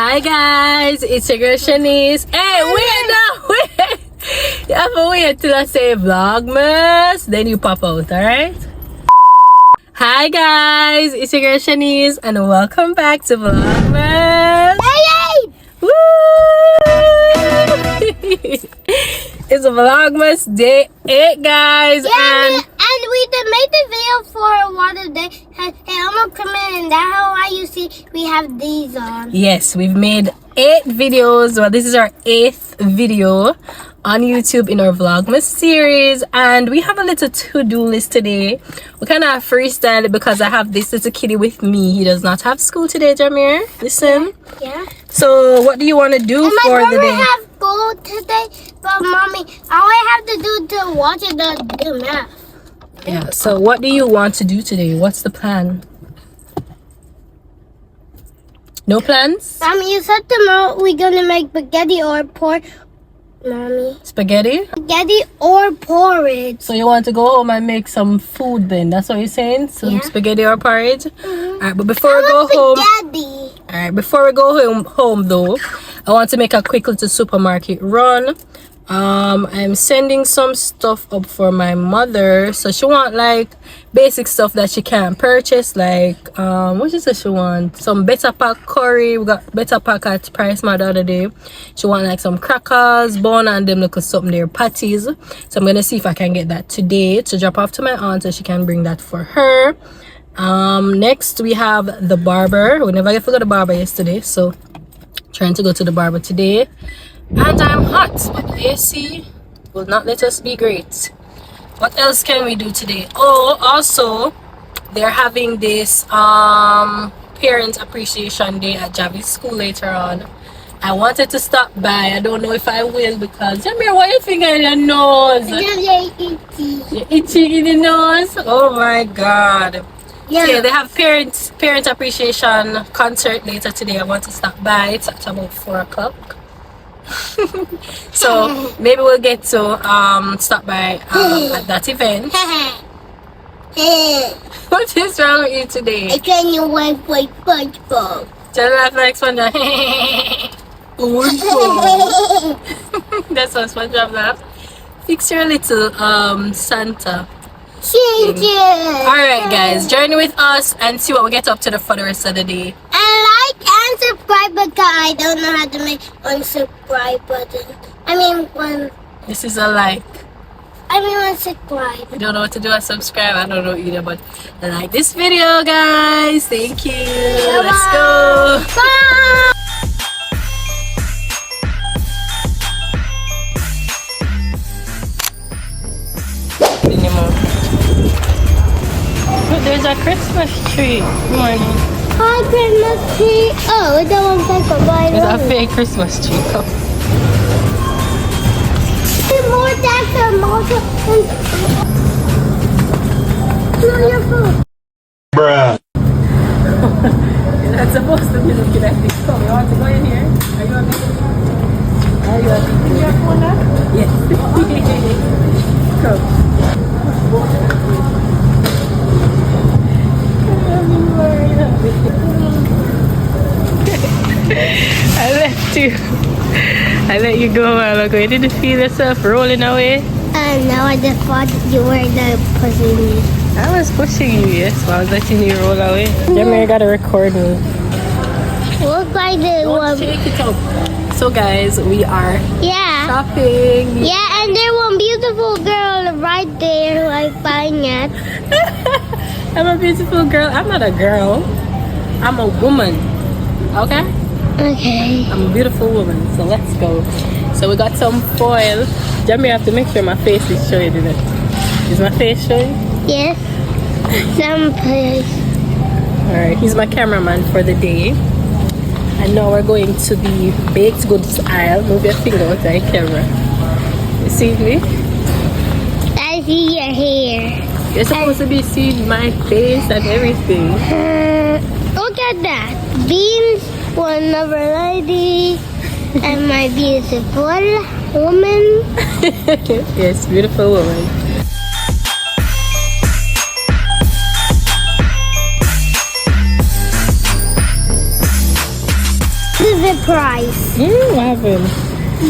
Hi guys, it's your girl Shanice. Hey, wait now, wait. You have to wait till I say Vlogmas, then you pop out, alright? Hi guys, it's your girl Shanice and welcome back to Vlogmas. Hey! Woo! It's a Vlogmas day 8 guys, and we did make the video for one day. Hey, I'm gonna come in and that's how you see we have these on. yes, we've made 8 videos. Well, this is our 8th video on YouTube in our Vlogmas series, and we have a little to-do list today. We kind of freestyle it because I have this little kitty with me. He does not have school today, Jamir. Listen. Yeah. So what do you want to do and for the day? I have school today, but mommy, all I have to do to watch it do math. Yeah, so what do you want to do today? What's the plan? No plans? Mommy, you said tomorrow we're gonna make spaghetti or pork. Mommy. Spaghetti? Spaghetti or porridge. So you want to go home and make some food then? That's what you're saying? Some spaghetti or porridge? Alright, but before we go home... Alright, before we go home though, I want to make a quick little supermarket run. I'm sending some stuff up for my mother, so she want like basic stuff that she can purchase, like what is it she want? Some better pack curry. We got better pack at Price Mart the other day. She want like some crackers, bun, and them little something there, patties. So I'm gonna see if I can get that today to drop off to my aunt so she can bring that for her. Next we have the barber. We never forgot the barber yesterday, so trying to go to the barber today. And I'm hot, but the AC will not let us be great. What else can we do today? Oh, also they're having this parent appreciation day at Javi's school later on. I wanted to stop by. I don't know if I will because Jamir, what you finger in your nose? You're itchy in the nose. Oh my god. Yeah, so they have parent appreciation concert later today. I want to stop by. It's at about 4 o'clock. So maybe we'll get to stop by at that event. What is wrong with you today? I can't laugh like SpongeBob. Just laugh like SpongeBob. That's what SpongeBob laugh. Fix your little Santa. Alright guys, journey with us and see what we get up to for the rest of the day. And like and subscribe because I don't know how to make unsubscribe button. I mean one. This is a like. I mean unsubscribe. You don't know what to do and subscribe. I don't know either, but like this video guys. Thank you. Bye. Let's go. Bye. There's a Christmas tree. Good morning. Hi, Christmas tree. Oh, it don't take a bite. It's a fake Christmas tree. Oh. More than no, your phone. Bruh. You're not supposed to be looking at this. Come, you want to go in here? Are you on this? Are you on your phone now? Yes. Come. I let you go a while ago. You didn't feel yourself rolling away? No, I just thought you were pushing me. I was pushing you, yes, but I was letting you roll away. Jamie gotta record me. Look like the one. Shake it up. So guys, we are shopping. Yeah, and there's one beautiful girl right there, like buying it. I'm a beautiful girl. I'm not a girl. I'm a woman. Okay? Okay. I'm a beautiful woman. So let's go. So we got some foil. Jamie, have to make sure my face is showing, isn't it? Is my face showing? Yes. Some place. Alright, he's my cameraman for the day. And now we're going to the baked goods aisle. Move your finger with the camera. You see me? I see your hair. You're supposed to be seeing my face and everything. Look at that. Beans, one of our lady, and my beautiful woman. Yes, beautiful woman. This favorite price. What happened?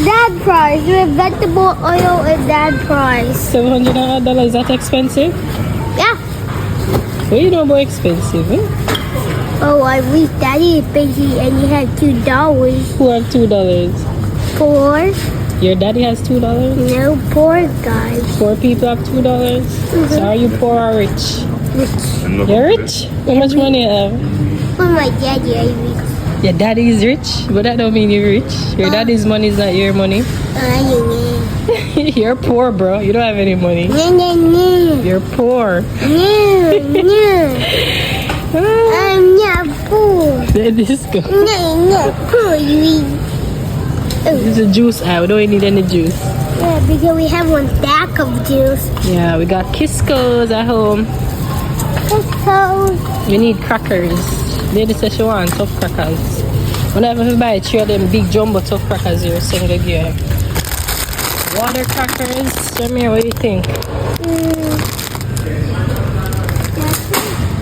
Dad price. With vegetable oil and dad price. $700, is that expensive? Yeah. What do you know about expensive? Oh, I wish Daddy is busy and he had $2. Who have $2? Poor? Your daddy has $2? No, poor guys. Poor people have $2? So are you poor or rich? Rich. You're rich? How much money you have? Oh, my daddy is rich. Your daddy is rich? But that don't mean you're rich. Your daddy's money is not your money. You're poor, bro. You don't have any money. You're poor. I'm not poor. Let this go. I'm not poor. This is a juice aisle. We don't need any juice. Yeah, because we have one stack of juice. Yeah, we got Kisco's at home. Kisco's. We need crackers. Lady says she wants tough crackers. Whenever we buy 3 of them big jumbo tough crackers here, so I'm gonna give her. Water crackers. Jamir, what do you think?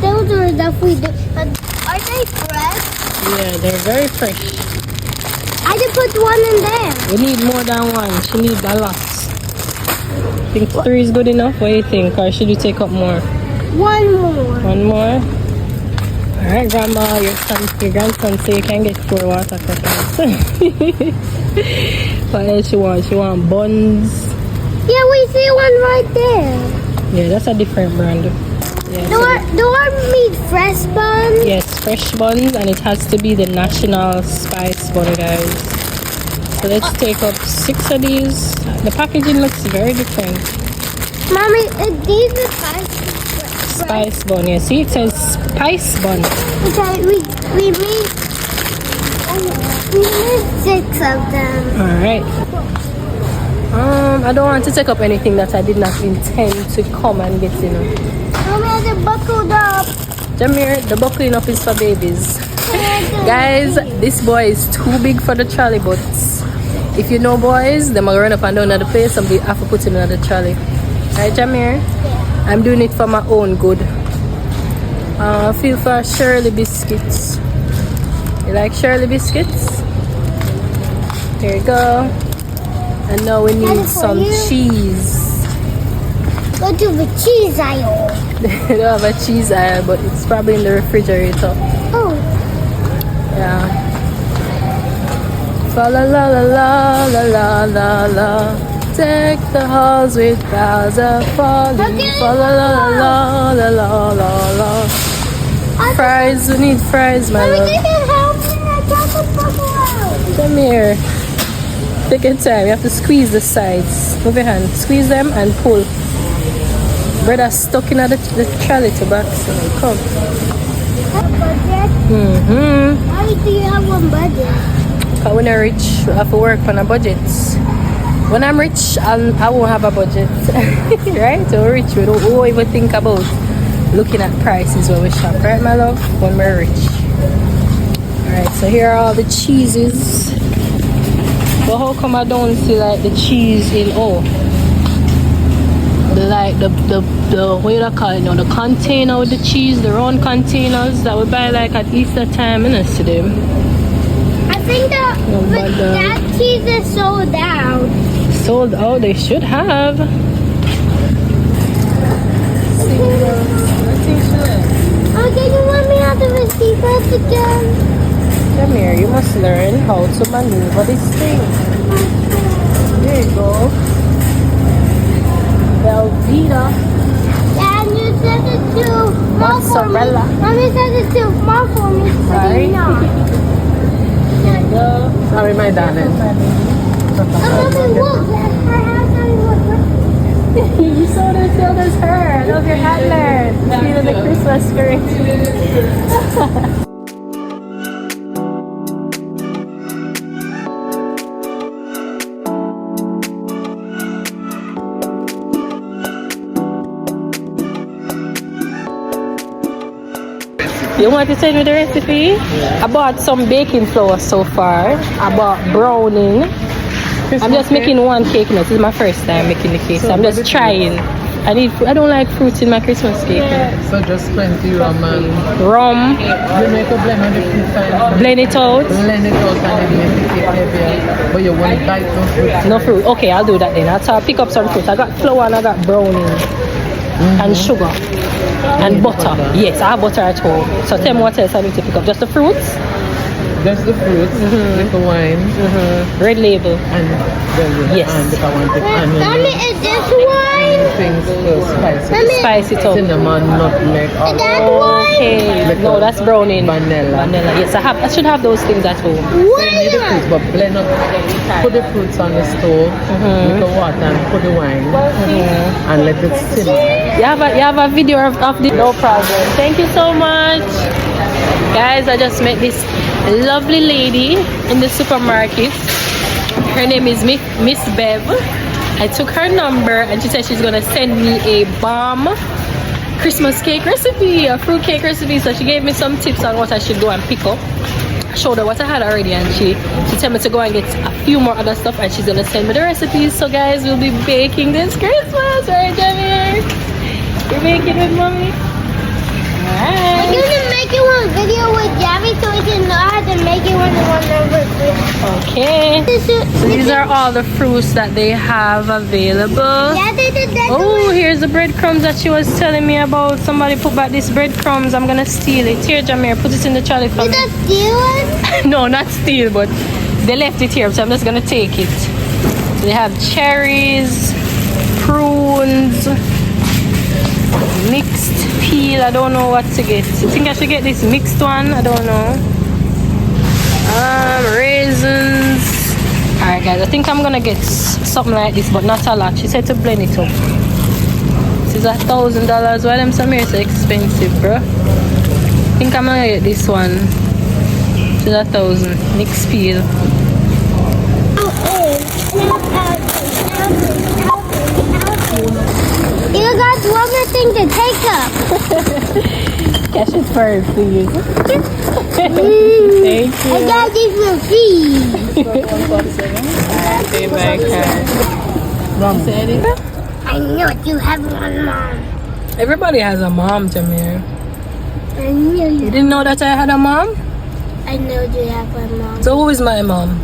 Those are definitely good. Are they fresh? Yeah, they're very fresh. I just put one in there. We need more than one. She needs a lot. Think 3 is good enough? What do you think? Or should you take up more? One more. One more? Alright, Grandma, your grandson say you can get 4 water crackers. What else she want? She want buns. Yeah, we see one right there. Yeah, that's a different brand. Yeah, Do I mean fresh buns? yes, fresh buns, and it has to be the national spice bun, guys. So let's take up 6 of these. The packaging looks very different. Mommy, these are Spice bun, yeah. See, it says spice bun. Okay, we made 6 of them. Alright. I don't want to take up anything that I did not intend to come and get, you know. Mommy has it buckled up. Jamir, the buckling up is for babies. Guys, this boy is too big for the trolley, but if you know boys, they might run up and down at the place and we have to put him in the trolley. Right, Jamir? Yeah. I'm doing it for my own good. I feel for Shirley biscuits. You like Shirley biscuits? Here you go. And now we need some cheese. Go to the cheese aisle. They don't have a cheese aisle, but it's probably in the refrigerator. Oh. Yeah. Fa la la la la la la la la. Deck the halls with boughs of folly. Fa la la la la la la la. Fries, we need fries, my love. Come here. Take your time. You have to squeeze the sides. Move your hand. Squeeze them and pull. Brother's stuck in the trolley to back. So come. Why do you have one budget? Because when I'm rich, I have to work on a budget. When I'm rich, I won't have a budget. Right? So we're rich. We don't even think about looking at prices when we shop. Right, my love? When we're rich. Alright, so here are all the cheeses. But how come I don't see like the cheese in like the what you call it now, the container with the cheese, the round containers that we buy like at Easter time, and see them. I think that cheese is sold out. Sold out? They should have. Okay, you want me out of the secret again? Come here, you must learn how to maneuver this thing. There you go. Velveeta. And you said it's too small for me. Mommy said it's too small for me. Right? There you go. Sorry, my darling. Mommy, look. Her house You saw the field as her. I love your handler. Feeling the Christmas spirit. You want to send me the recipe? Yeah. I bought some baking flour so far. I bought browning. I'm just making one cake now. This is my first time making the cake, so I'm just trying. I don't like fruits in my Christmas cake. So just plenty rum and Rum. you make a blend of the fruit fine. Blend it out. Blend it out and then make the cake heavier. But you won't bite no fruit. No fruit. Okay, I'll do that then. I'll pick up some fruit. I got flour and I got brownie and sugar and butter. Yes, I have butter at home. So tell me what else I need to pick up. Just the fruits? Just the fruits, little wine, Red label. and then Yes. and if I want it, Mommy, onion, is this wine? things to spice it. Mommy, Spice it up. Cinnamon, nutmeg, is that wine? Okay. No, that's brownie. vanilla. Vanilla. Yes, I should have those things at home. So you need the fruits, but blend up, put the fruits on the stove with the water and put the wine and let it simmer. You have a video of the no problem. Thank you so much. Guys, I just met this lovely lady in the supermarket. Her name is Miss Bev. I took her number and she said she's gonna send me a bomb Christmas cake recipe, a fruit cake recipe. So she gave me some tips on what I should go and pick up. I showed her what I had already and she told me to go and get a few more other stuff and she's gonna send me the recipes. So guys, we'll be baking this Christmas, right, Jamie? You're baking with mommy? Alright. I'm gonna make it one video with Javi so we can know how to make it when the one number 3. Okay. So these are all the fruits that they have available. Yeah, they did that. Oh, here's the breadcrumbs that she was telling me about. Somebody put back these breadcrumbs. I'm gonna steal it. Here, Jamir, put it in the trolley for Did me. that steal it? No, not steal, but they left it here, so I'm just gonna take it. They have cherries, prunes, mixed peel. I don't know what to get. I think I should get this mixed one. I don't know. Raisins. Alright guys, I think I'm gonna get something like this, but not a lot. She said to blend it up. This is $1,000. Why them some here so expensive, bro? I think I'm gonna get this one. This is 1,000. Mixed peel. You got one more thing to take up. Cash it for her, please. Thank you. I got this for free. Pay my card. I know you have one mom. Everybody has a mom, Jamir. I know You you. didn't know that I had a mom? I know you have one mom. So who is my mom?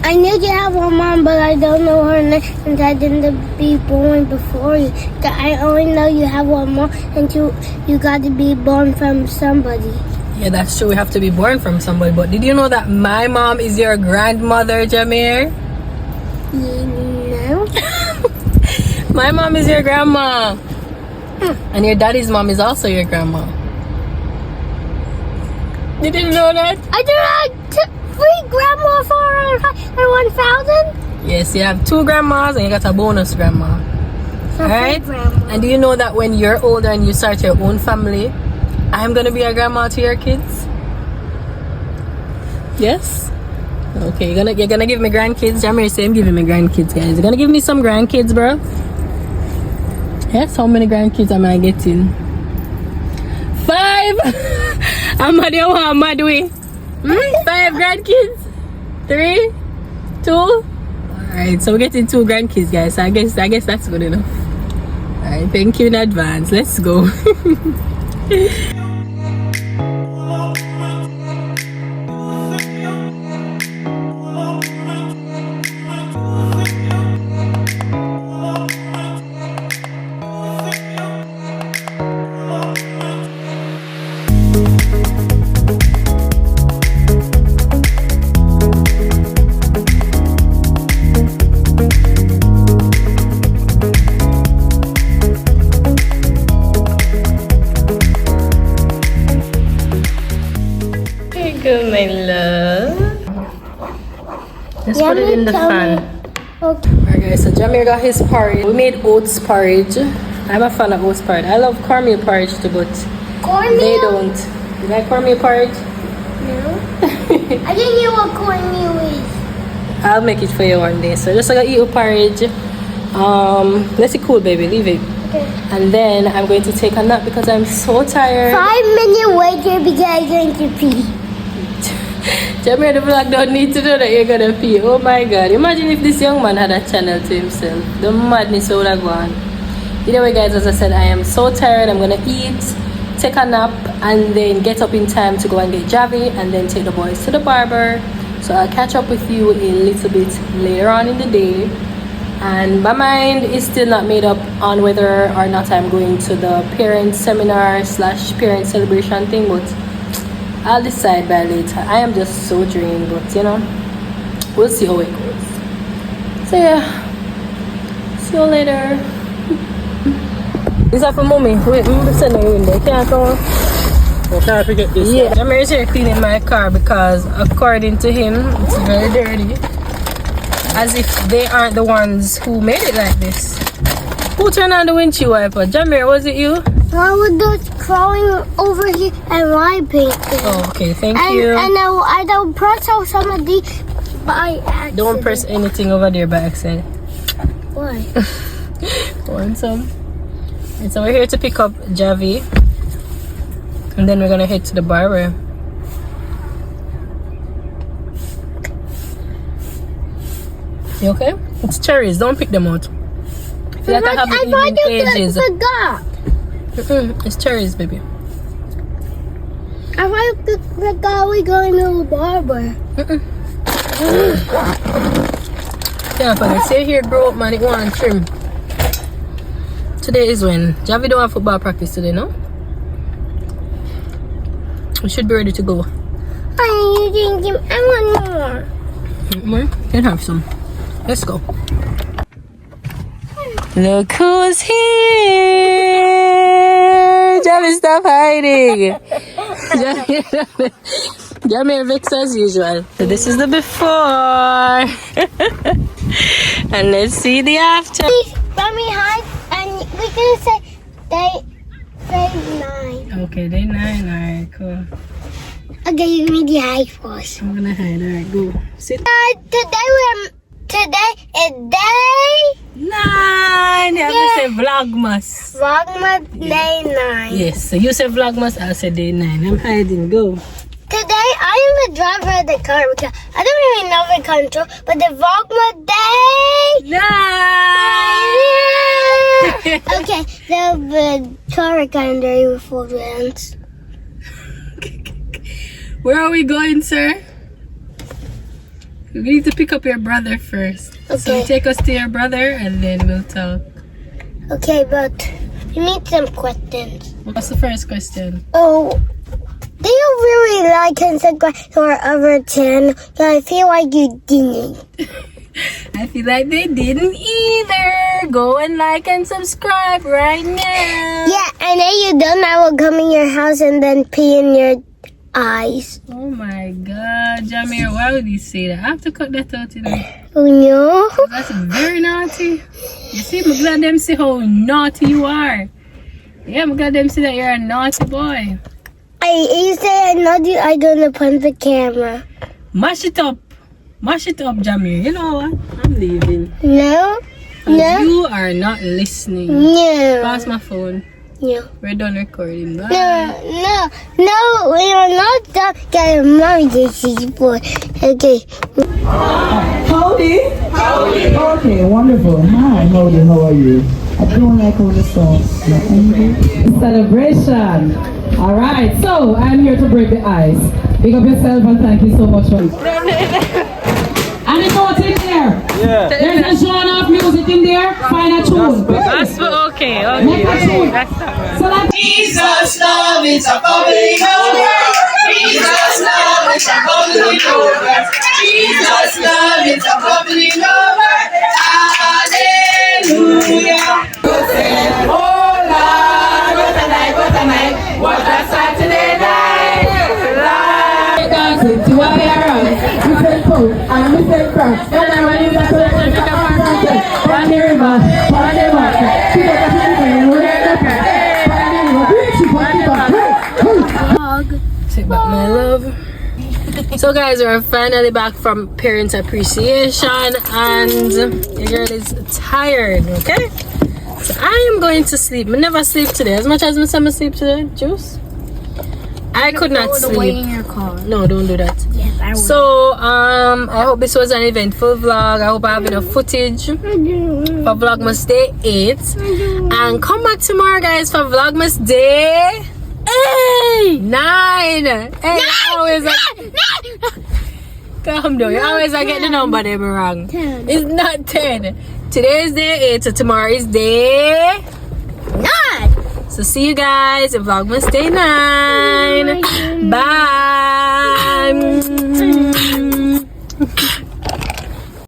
I knew you have one mom, but I don't know her name since I didn't be born before you. I only know you have one mom, and you got to be born from somebody. Yeah, that's true. We have to be born from somebody. But did you know that my mom is your grandmother, Jamir? No. My mom is your grandma. And your daddy's mom is also your grandma. You didn't know that? I did free grandma for 1,000. Yes, you have 2 grandmas and you got a bonus grandma. Alright? And do you know that when you're older and you start your own family, I'm gonna be a grandma to your kids? Yes? Okay, you're gonna give me grandkids. Jamir say I'm giving me grandkids, guys. You're gonna give me some grandkids, bro? Yes, how many grandkids am I getting? 5! I'm mad way. 5 grandkids? 3? 2? Alright, so we're getting 2 grandkids, guys. So I guess that's good enough. Alright, thank you in advance. Let's go. Good, my love. Just put it in the fan. Okay. Alright guys, so Jamir got his porridge. We made oats porridge. I'm a fan of oats porridge. I love cornmeal porridge too, but Cornmeal? they don't. You like cornmeal porridge? No. I didn't know what cornmeal is. I'll make it for you one day. So just gonna eat your porridge. Let it cool, baby. Leave it. Okay. And then I'm going to take a nap because I'm so tired. 5 minutes later because I'm going to pee. Jamir, the vlog don't need to know that you're gonna pee. Oh my god. Imagine if this young man had a channel to himself. The madness would have gone. Either way, guys, as I said, I am so tired. I'm gonna eat, take a nap, and then get up in time to go and get Javi and then take the boys to the barber. So I'll catch up with you a little bit later on in the day. And my mind is still not made up on whether or not I'm going to the parent seminar / parent celebration thing, but I'll decide by later. I am just so drained, but you know, we'll see how it goes. So yeah, see you later. Is that for mommy? Wait, I'm sending you in there. Can't come on. Can't forget this. Yeah, I'm here cleaning my car because according to him, it's very dirty. As if they aren't the ones who made it like this. Who turned on the windshield wiper? Jamir, was it you? I was just crawling over here and wiping. Oh, okay, thank you. And I don't press out some of these by accident. Don't press anything over there by accident. Why? Want some? And so we're here to pick up Javi. And then we're gonna head to the barber. You okay? It's cherries. Don't pick them out. I feel like I haven't eaten in ages. Forgot. It's cherries, baby. I forgot we're going to the barber. Yeah, but say here, grow up, man. It want trim. Today is when Javi don't have football practice today, no? We should be ready to go. You didn't give me. I want more. More? Can have some. Let's go. Look who's here! Javi, stop hiding. Javi vexed as usual. So this is the before. And let's see the after. Please, let me hide, and we can say day 9. Okay, day 9. Alright, cool. Okay, you give me the hide first. I'm gonna hide. Alright, go. Sit. Today is day 9. Yeah, you say VLOGMAS. VLOGMAS day 9. Yes, so you say VLOGMAS, I'll say day 9. I'm hiding. Go. Today I am the driver of the car because I don't really know the control, but the VLOGMAS day 9. Okay, the car kind of before the ends. Where are we going, sir? We need to pick up your brother first. Okay. So take us to your brother and then we'll talk. Okay, but we need some questions. What's the first question? Oh, do you really like and subscribe to our other channel? I feel like you didn't. I feel like they didn't either. Go and like and subscribe right now. Yeah, and then you done, I will come in your house and then pee in your eyes. Oh my god, Jamir, why would you say that? I have to cut that out, you know. Oh no. That's very naughty. You see, I'm glad them see how naughty you are. Yeah, I'm glad them see that you're a naughty boy. You say I know you, I gonna punch the camera. Mash it up, Jamir. You know what? I'm leaving. No? No? You are not listening. No. Pass my phone. No. We're done recording. Bye. No, we are not done. Guys, mommy, this is boy. Okay. Howdy. Okay, wonderful. Hi, Howdy, how are you? I don't like all the songs. Celebration. All right, so I'm here to break the ice. Big up yourself and thank you so much for it. And it's out in there. Yeah. There's a genre of music in there. Find a tune. That's okay. Make a tune. So that Jesus love is a bubbling over. Jesus love is a bubbling over. Jesus love is a bubbling over. Hallelujah. Oh Lord, what a night, what a night. What a Saturday night. dancing to a around. We say cool and we say crack. And I run in the cold and the arms and say, on the river, on the market. See what the people in the Sit back, my love. So guys, we're finally back from parent appreciation and your girl is tired, okay? So I am going to sleep. I never sleep today. As much as I sleep today, Juice, I could not Throw it away sleep. in your car. No, don't do that. Yes, I will. So I hope this was an eventful vlog. I hope I have enough footage for Vlogmas Day 8. And come back tomorrow, guys, for Vlogmas Day 9. Hey, calm down. You always get the number them wrong. 10. It's not 10. Today is day 8, so tomorrow is day 9. So see you guys in Vlogmas Day 9. Bye.